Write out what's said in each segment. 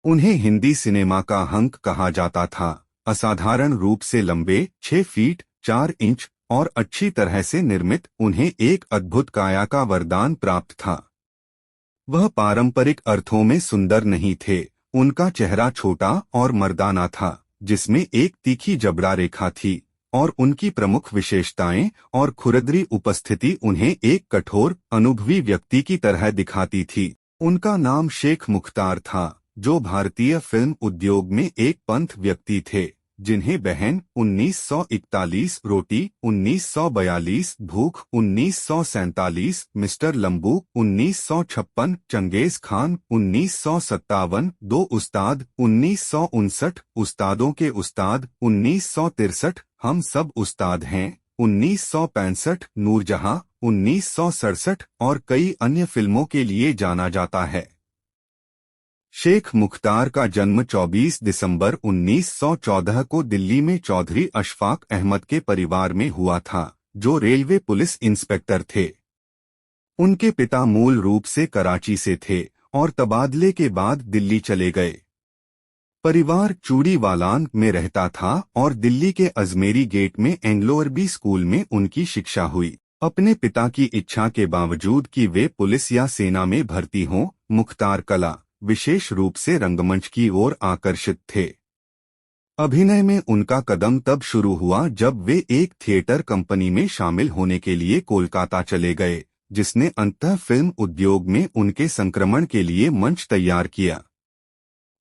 उन्हें हिंदी सिनेमा का हंक कहा जाता था। असाधारण रूप से लंबे 6 फीट 4 इंच और अच्छी तरह से निर्मित, उन्हें एक अद्भुत काया का वरदान प्राप्त था। वह पारंपरिक अर्थों में सुंदर नहीं थे। उनका चेहरा छोटा और मर्दाना था, जिसमें एक तीखी जबड़ा रेखा थी, और उनकी प्रमुख विशेषताएं और खुरदरी उपस्थिति उन्हें एक कठोर, अनुभवी व्यक्ति की तरह दिखाती थी। उनका नाम शेख मुख्तार था, जो भारतीय फिल्म उद्योग में एक पंथ व्यक्ति थे, जिन्हें बहन 1941, रोटी 1942, भूख 1947, मिस्टर लंबू 1956, चंगेज खान 1957, दो उस्ताद 1959, उस्तादों के उस्ताद 1963, हम सब उस्ताद हैं 1965, नूरजहां 1967 और कई अन्य फिल्मों के लिए जाना जाता है। शेख मुख्तार का जन्म 24 दिसंबर 1914 को दिल्ली में चौधरी अशफाक अहमद के परिवार में हुआ था, जो रेलवे पुलिस इंस्पेक्टर थे। उनके पिता मूल रूप से कराची से थे और तबादले के बाद दिल्ली चले गए। परिवार चूड़ीवालान में रहता था और दिल्ली के अजमेरी गेट में एंग्लो अरबी स्कूल में उनकी शिक्षा हुई। अपने पिता की इच्छा के बावजूद कि वे पुलिस या सेना में भर्ती हों, मुख्तार कला, विशेष रूप से रंगमंच की ओर आकर्षित थे। अभिनय में उनका कदम तब शुरू हुआ जब वे एक थिएटर कंपनी में शामिल होने के लिए कोलकाता चले गए, जिसने अंततः फिल्म उद्योग में उनके संक्रमण के लिए मंच तैयार किया।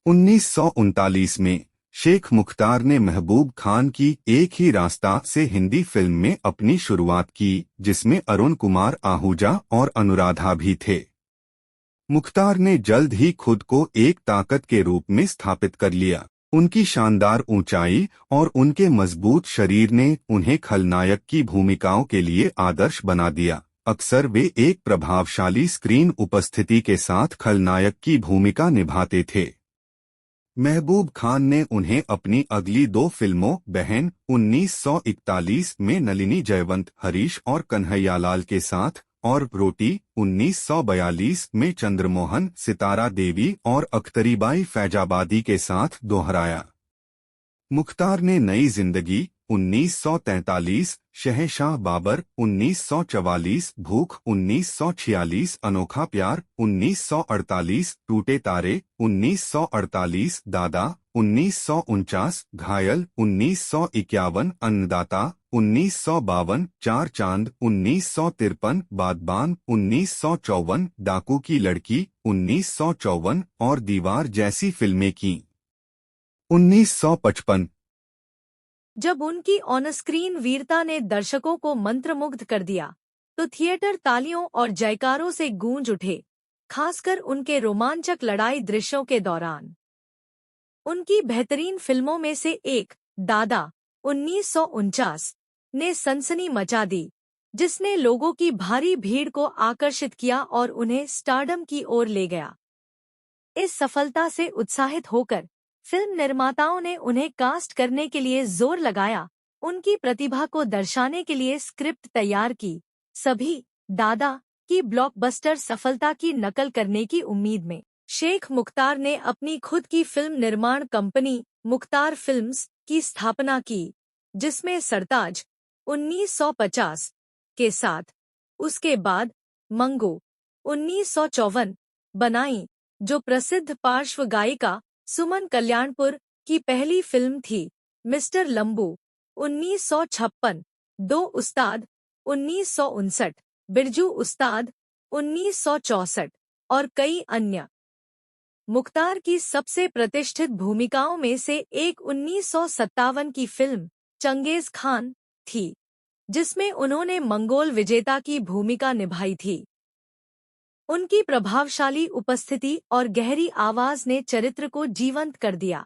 1939 में शेख मुख्तार ने महबूब खान की एक ही रास्ता से हिंदी फिल्म में अपनी शुरुआत की, जिसमें अरुण कुमार आहूजा और अनुराधा भी थे। मुख्तार ने जल्द ही खुद को एक ताकत के रूप में स्थापित कर लिया। उनकी शानदार ऊंचाई और उनके मजबूत शरीर ने उन्हें खलनायक की भूमिकाओं के लिए आदर्श बना दिया। अक्सर वे एक प्रभावशाली स्क्रीन उपस्थिति के साथ खलनायक की भूमिका निभाते थे। महबूब खान ने उन्हें अपनी अगली दो फिल्मों बहन 1941 में नलिनी जयवंत, हरीश और कन्हैयालाल के साथ और रोटी 1942 में चंद्रमोहन, सितारा देवी और अख्तरीबाई फैजाबादी के साथ दोहराया। मुख्तार ने नई जिंदगी 1943, शहंशाह बाबर 1944, भूख 1946, अनोखा प्यार 1948, टूटे तारे 1948, दादा 1949, घायल 1951, अन्नदाता 1952, चार चांद 1953, बादबान 1954, डाकू की लड़की 1954 और दीवार जैसी फिल्में की। 1955 जब उनकी ऑन स्क्रीन वीरता ने दर्शकों को मंत्रमुग्ध कर दिया, तो थिएटर तालियों और जयकारों से गूंज उठे, खासकर उनके रोमांचक लड़ाई दृश्यों के दौरान। उनकी बेहतरीन फिल्मों में से एक, दादा 1949, ने सनसनी मचा दी, जिसने लोगों की भारी भीड़ को आकर्षित किया और उन्हें स्टारडम की ओर ले गया। इस सफलता से उत्साहित होकर फिल्म निर्माताओं ने उन्हें कास्ट करने के लिए जोर लगाया, उनकी प्रतिभा को दर्शाने के लिए स्क्रिप्ट तैयार की। सभी दादा की ब्लॉकबस्टर सफलता की नकल करने की उम्मीद में शेख मुख्तार ने अपनी खुद की फिल्म निर्माण कंपनी मुख्तार फिल्म्स की स्थापना की, जिसमें सरताज 1950 के साथ उसके बाद मंगो 1954 बनाई, जो प्रसिद्ध पार्श्व गायिका सुमन कल्याणपुर की पहली फिल्म थी। मिस्टर लंबू 1956, दो उस्ताद 1959, बिरजू उस्ताद 1964 और कई अन्य। मुख्तार की सबसे प्रतिष्ठित भूमिकाओं में से एक 1957 की फिल्म चंगेज खान थी, जिसमें उन्होंने मंगोल विजेता की भूमिका निभाई थी। उनकी प्रभावशाली उपस्थिति और गहरी आवाज ने चरित्र को जीवंत कर दिया,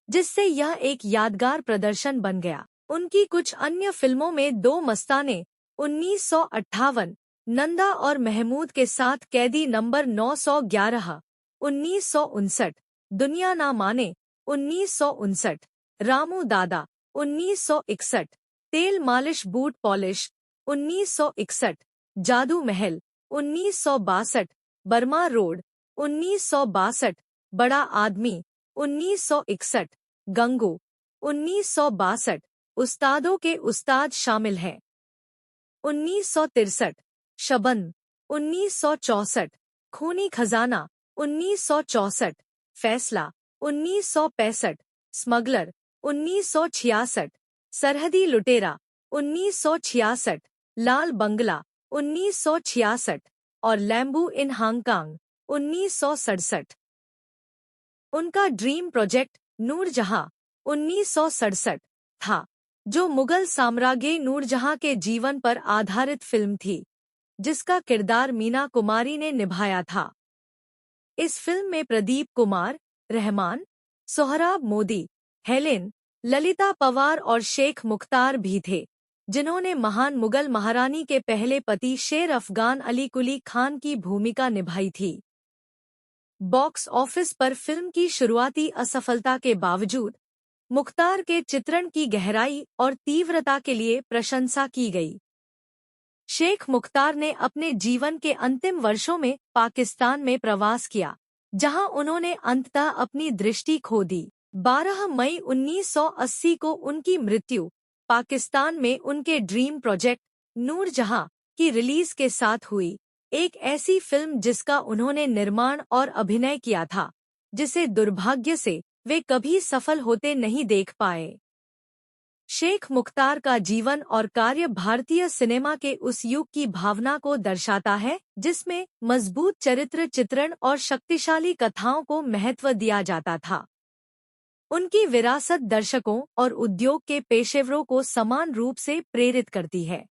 जिससे यह एक यादगार प्रदर्शन बन गया। उनकी कुछ अन्य फिल्मों में दो मस्ताने 1958, नंदा और महमूद के साथ कैदी नंबर 911 1959, दुनिया ना माने 1959, रामू दादा 1961, तेल मालिश बूट पॉलिश 1961, जादू महल 1962, बर्मा रोड 1962, बड़ा आदमी 1961, गंगू 1962, उस्तादों के उस्ताद शामिल हैं। 1963, शबन 1964, खूनी खजाना 1964, फैसला 1965, स्मगलर 1966, सरहदी लुटेरा 1966, लाल बंगला 1966 और लैम्बू इन हांगकांग 1967। उनका ड्रीम प्रोजेक्ट नूरजहां 1967 था, जो मुगल साम्राज्ञी नूरजहां के जीवन पर आधारित फिल्म थी, जिसका किरदार मीना कुमारी ने निभाया था। इस फिल्म में प्रदीप कुमार, रहमान, सोहराब मोदी, हेलेन, ललिता पवार और शेख मुख्तार भी थे, जिन्होंने महान मुगल महारानी के पहले पति शेर अफगान अली कुली खान की भूमिका निभाई थी। बॉक्स ऑफिस पर फिल्म की शुरुआती असफलता के बावजूद मुख्तार के चित्रण की गहराई और तीव्रता के लिए प्रशंसा की गई। शेख मुख्तार ने अपने जीवन के अंतिम वर्षों में पाकिस्तान में प्रवास किया, जहां उन्होंने अंततः अपनी दृष्टि खो दी। 12 मई 1980 को उनकी मृत्यु पाकिस्तान में उनके ड्रीम प्रोजेक्ट नूरजहां की रिलीज के साथ हुई, एक ऐसी फिल्म जिसका उन्होंने निर्माण और अभिनय किया था, जिसे दुर्भाग्य से वे कभी सफल होते नहीं देख पाए। शेख मुख्तार का जीवन और कार्य भारतीय सिनेमा के उस युग की भावना को दर्शाता है, जिसमें मजबूत चरित्र चित्रण और शक्तिशाली कथाओं को महत्व दिया जाता था। उनकी विरासत दर्शकों और उद्योग के पेशेवरों को समान रूप से प्रेरित करती है।